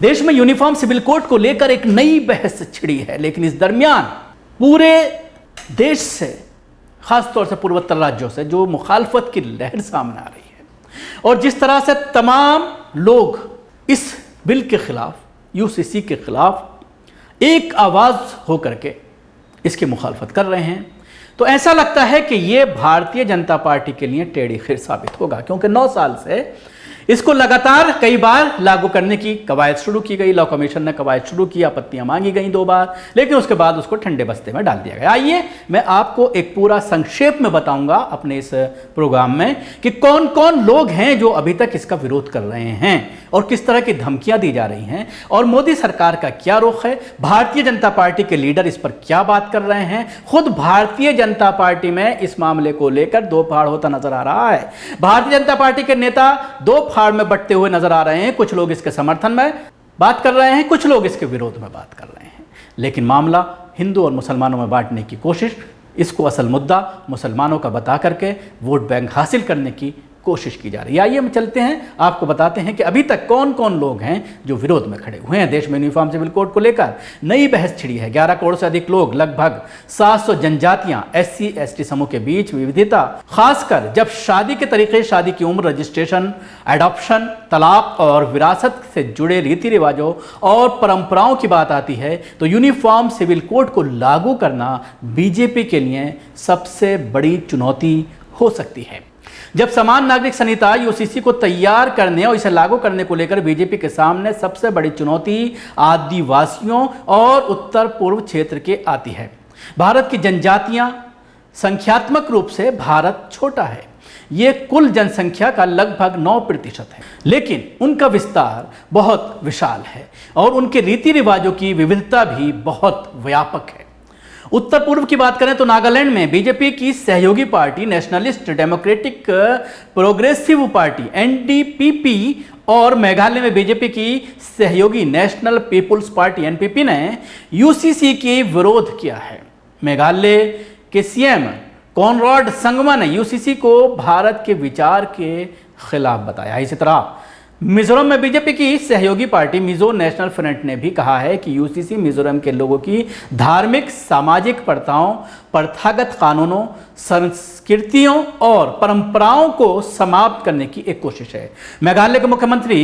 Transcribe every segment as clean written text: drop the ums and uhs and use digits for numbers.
देश में uniform civil code को लेकर एक नई बहस छिड़ी है, लेकिन इस दरमियान पूरे देश से, खासतौर से पूर्वोत्तर राज्यों से जो मुखालफत की लहर सामने आ रही है और जिस तरह से तमाम लोग इस बिल के खिलाफ, यूसीसी के खिलाफ एक आवाज़ होकर के इसकी मुखालफत कर रहे हैं, तो ऐसा लगता है कि ये भारतीय जनता पार्टी के लिए टेढ़ी खीर साबित होगा, क्योंकि 9 साल से इसको लगातार कई बार लागू करने की कवायद शुरू की गई। लॉ कमीशन ने कवायद शुरू की, आपत्तियां मांगी गई 2 बार, लेकिन उसके बाद उसको ठंडे बस्ते में डाल दिया गया। आइए मैं आपको एक पूरा संक्षेप में बताऊंगा अपने इस प्रोग्राम में कि कौन कौन लोग हैं जो अभी तक इसका विरोध कर रहे हैं और किस तरह की धमकियां दी जा रही हैं और मोदी सरकार का क्या रुख है, भारतीय जनता पार्टी के लीडर इस पर क्या बात कर रहे हैं। खुद भारतीय जनता पार्टी में इस मामले को लेकर 2 फाड़ होता नजर आ रहा है। भारतीय जनता पार्टी के नेता 2 फाड़ में बंटते हुए नजर आ रहे हैं। कुछ लोग इसके समर्थन में बात कर रहे हैं, कुछ लोग इसके विरोध में बात कर रहे हैं, लेकिन मामला हिंदू और मुसलमानों में बांटने की कोशिश, इसको असल मुद्दा मुसलमानों का बता करके वोट बैंक हासिल करने की कोशिश की जा रही है। आइए हम चलते हैं, आपको बताते हैं कि अभी तक कौन कौन लोग हैं जो विरोध में खड़े हुए हैं। देश में यूनिफॉर्म सिविल कोड को लेकर नई बहस छिड़ी है। 11 करोड़ से अधिक लोग, लगभग 700 जनजातियां, SC ST समूह के बीच विविधता, खासकर जब शादी के तरीके, शादी की उम्र, रजिस्ट्रेशन, एडॉप्शन, तलाक और विरासत से जुड़े रीति रिवाजों और परंपराओं की बात आती है, तो यूनिफॉर्म सिविल कोड को लागू करना बीजेपी के लिए सबसे बड़ी चुनौती हो सकती है। जब समान नागरिक संहिता यूसीसी को तैयार करने और इसे लागू करने को लेकर बीजेपी के सामने सबसे बड़ी चुनौती आदिवासियों और उत्तर पूर्व क्षेत्र के आती है। भारत की जनजातियां संख्यात्मक रूप से भारत छोटा है, ये कुल जनसंख्या का लगभग 9% है, लेकिन उनका विस्तार बहुत विशाल है और उनके रीति रिवाजों की विविधता भी बहुत व्यापक है। उत्तर पूर्व की बात करें तो नागालैंड में बीजेपी की सहयोगी party nationalist democratic progressive party NDPP और मेघालय में बीजेपी की सहयोगी नेशनल पीपुल्स पार्टी NPP ने यूसीसी की विरोध किया है। मेघालय के CM कॉनराड संगमा ने यूसीसी को भारत के विचार के खिलाफ बताया। इसी तरह मिजोरम में बीजेपी की सहयोगी पार्टी मिजो नेशनल फ्रंट ने भी कहा है कि यूसीसी मिजोरम के लोगों की धार्मिक, सामाजिक प्रथाओं, प्रथागत कानूनों, संस्कृतियों और परंपराओं को समाप्त करने की एक कोशिश है। मेघालय के मुख्यमंत्री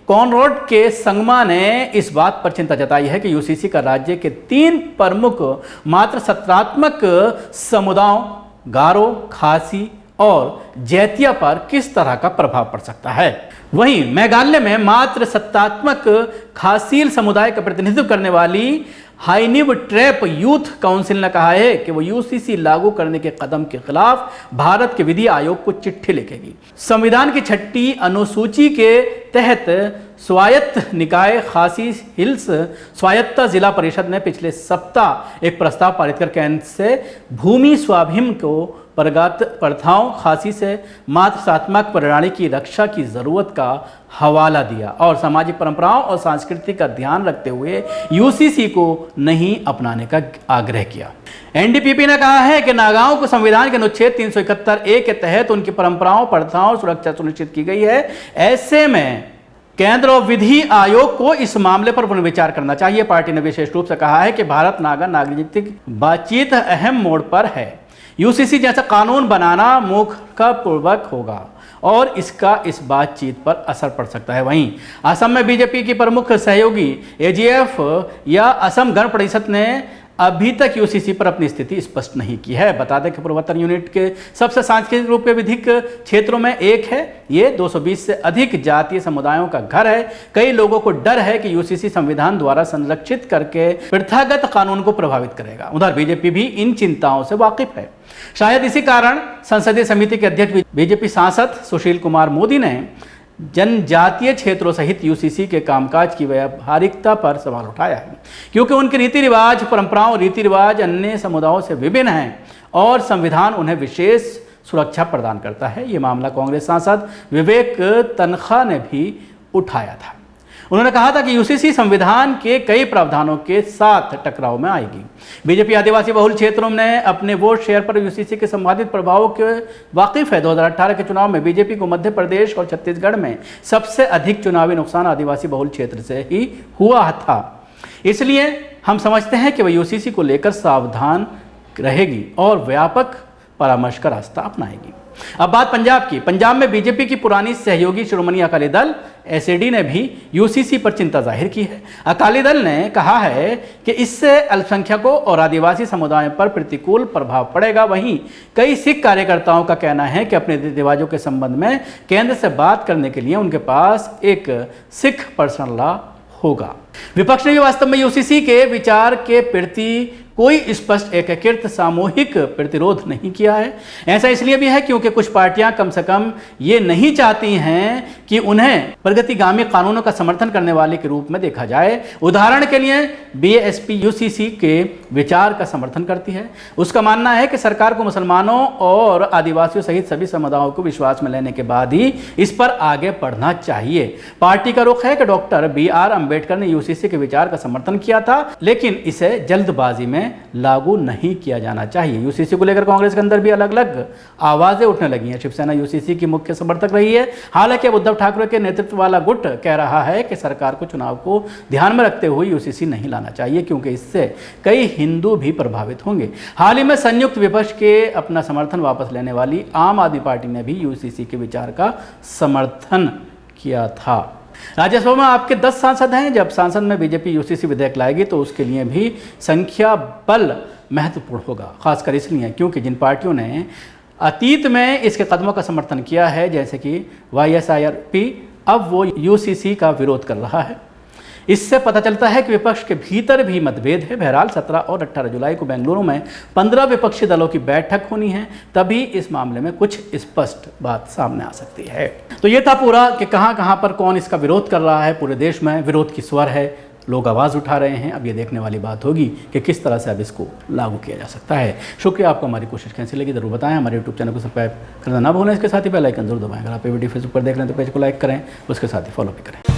कॉनराड के संगमा ने इस बात पर चिंता जताई है कि यूसीसी का राज्य के 3 प्रमुख मात्र सत्रात्मक समुदायों, गारो, खासी और जैतिया पर किस तरह का प्रभाव पड़ सकता है। वहीं मेघालय में मात्र सत्तात्मक खासील समुदाय का प्रतिनिधित्व करने वाली हाइनिव ट्रैप यूथ काउंसिल ने कहा है कि वो यूसीसी लागू करने के कदम के खिलाफ भारत के विधि आयोग को चिट्ठी लिखेगी। संविधान की 6ठी अनुसूची के तहत स्वायत्त निकाय खासी हिल्स स्वायत्त जिला परिषद ने पिछले सप्ताह एक प्रस्ताव पारित कर केंद्र से भूमि स्वाभिम को परगत प्रथाओं, खासी से मातृत्वात्मक प्रणाली की रक्षा की जरूरत का हवाला दिया और सामाजिक परंपराओं और संस्कृति का ध्यान रखते हुए यूसीसी को नहीं अपनाने का आग्रह किया। NDPP ने कहा है कि नागाओं को संविधान के अनुच्छेद 371A के तहत उनकी परंपराओं, प्रथाओं और सुरक्षा सुनिश्चित की गई है। ऐसे में केंद्र और विधि आयोग को इस मामले पर पुनर्विचार करना चाहिए। पार्टी ने विशेष रूप से कहा है कि भारत नागा नागरिक बातचीत अहम मोड़ पर है। यूसीसी जैसा कानून बनाना मूर्खतापूर्वक होगा और इसका इस बातचीत पर असर पड़ सकता है। वहीं असम में बीजेपी की प्रमुख सहयोगी AGF या असम गण परिषद ने अभी तक यूसीसी पर अपनी स्थिति स्पष्ट नहीं की है। बता दें कि पूर्वोत्तर यूनिट के सबसे सांस्कृतिक रूप से विधिक क्षेत्रों में एक है। ये 220 से अधिक जातीय समुदायों का घर है। कई लोगों को डर है कि यूसीसी संविधान द्वारा संरक्षित करके प्रथागत कानून को प्रभावित करेगा। उधर बीजेपी भी इन चिंताओं से वाकिफ है। शायद इसी कारण संसदीय समिति के अध्यक्ष बीजेपी सांसद सुशील कुमार मोदी ने जनजातीय क्षेत्रों सहित यूसीसी के कामकाज की व्यावहारिकता पर सवाल उठाया है, क्योंकि उनके रीति रिवाज, परंपराओं, रीति रिवाज अन्य समुदायों से विभिन्न हैं और संविधान उन्हें विशेष सुरक्षा प्रदान करता है। ये मामला कांग्रेस सांसद विवेक तन्खा ने भी उठाया था। उन्होंने कहा था कि यूसीसी संविधान के कई प्रावधानों के साथ टकराव में आएगी। बीजेपी आदिवासी बहुल क्षेत्रों में अपने वोट शेयर पर यूसीसी के संभावित प्रभावों के वाकिफ है। 2018 के चुनाव में बीजेपी को मध्य प्रदेश और छत्तीसगढ़ में सबसे अधिक चुनावी नुकसान आदिवासी बहुल क्षेत्र से ही हुआ था। इसलिए हम समझते हैं कि वह यूसीसी को लेकर सावधान रहेगी और व्यापक परामर्श का रास्ता अपनाएगी। अब बात पंजाब की। पंजाब में बीजेपी की पुरानी सहयोगी श्रोमणी अकाली दल एसएडी ने भी यूसीसी पर चिंता जाहिर की है। अकाली दल ने कहा है कि इससे अल्पसंख्यकों और आदिवासी समुदायों पर प्रतिकूल प्रभाव पड़ेगा। वहीं कई सिख कार्यकर्ताओं का कहना है कि अपने रीति रिवाजों के संबंध में केंद्र से बात करने के लिए उनके पास एक सिख पर्सनल लॉ होगा। विपक्ष ने भी वास्तव में यूसीसी के विचार के प्रति कोई स्पष्ट एकीकृत सामूहिक प्रतिरोध नहीं किया है। ऐसा इसलिए भी है क्योंकि कुछ पार्टियां कम से कम ये नहीं चाहती हैं कि उन्हें प्रगतिगामी कानूनों का समर्थन करने वाले के रूप में देखा जाए। उदाहरण के लिए बीएसपी यूसीसी के विचार का समर्थन करती है। उसका मानना है कि सरकार को मुसलमानों और आदिवासियों सहित सभी समुदायों को विश्वास में लेने के बाद ही इस पर आगे बढ़ना चाहिए। पार्टी का रुख है कि डॉक्टर BR अम्बेडकर ने यूसीसी के विचार का समर्थन किया था, लेकिन इसे जल्दबाजी में लागू नहीं किया जाना चाहिए। यूसीसी को लेकर कांग्रेस के अंदर भी अलग अलग आवाजें उठने लगी हैं। शिवसेना यूसीसी की मुख्य समर्थक रही है। हालांकि उद्धव ठाकरे के नेतृत्व वाला गुट कह रहा है कि सरकार को चुनाव को ध्यान में रखते हुए यूसीसी नहीं लाना चाहिए, क्योंकि इससे कई हिंदू भी प्रभावित होंगे। हाल ही में संयुक्त विपक्ष के अपना समर्थन वापस लेने वाली आम आदमी पार्टी ने भी यूसीसी के विचार का समर्थन किया था। राज्यसभा में आपके 10 सांसद हैं। जब सांसद में बीजेपी यूसीसी विधेयक लाएगी तो उसके लिए भी संख्या बल महत्वपूर्ण होगा, खासकर इसलिए क्योंकि जिन पार्टियों ने अतीत में इसके कदमों का समर्थन किया है, जैसे कि YSRP, अब वो यूसीसी का विरोध कर रहा है। इससे पता चलता है कि विपक्ष के भीतर भी मतभेद है। बहरहाल 17 और 18 जुलाई को बेंगलुरु में 15 विपक्षी दलों की बैठक होनी है, तभी इस मामले में कुछ स्पष्ट बात सामने आ सकती है। तो ये था पूरा कि कहां पर कौन इसका विरोध कर रहा है। पूरे देश में विरोध की स्वर है, लोग आवाज़ उठा रहे हैं। अब ये देखने वाली बात होगी कि किस तरह से अब इसको लागू किया जा सकता है। शुक्रिया। आपको हमारी कोशिश कैसी लगी ज़रूर बताएं। हमारे यूट्यूब चैनल को सब्सक्राइब करना ना भूलें। इसके साथ ही बेल आइकन जरूर दबाएं। अगर आप वीडियो फेसबुक पर देख रहे हैं तो पेज को लाइक करें, उसके साथ ही फॉलो भी करें।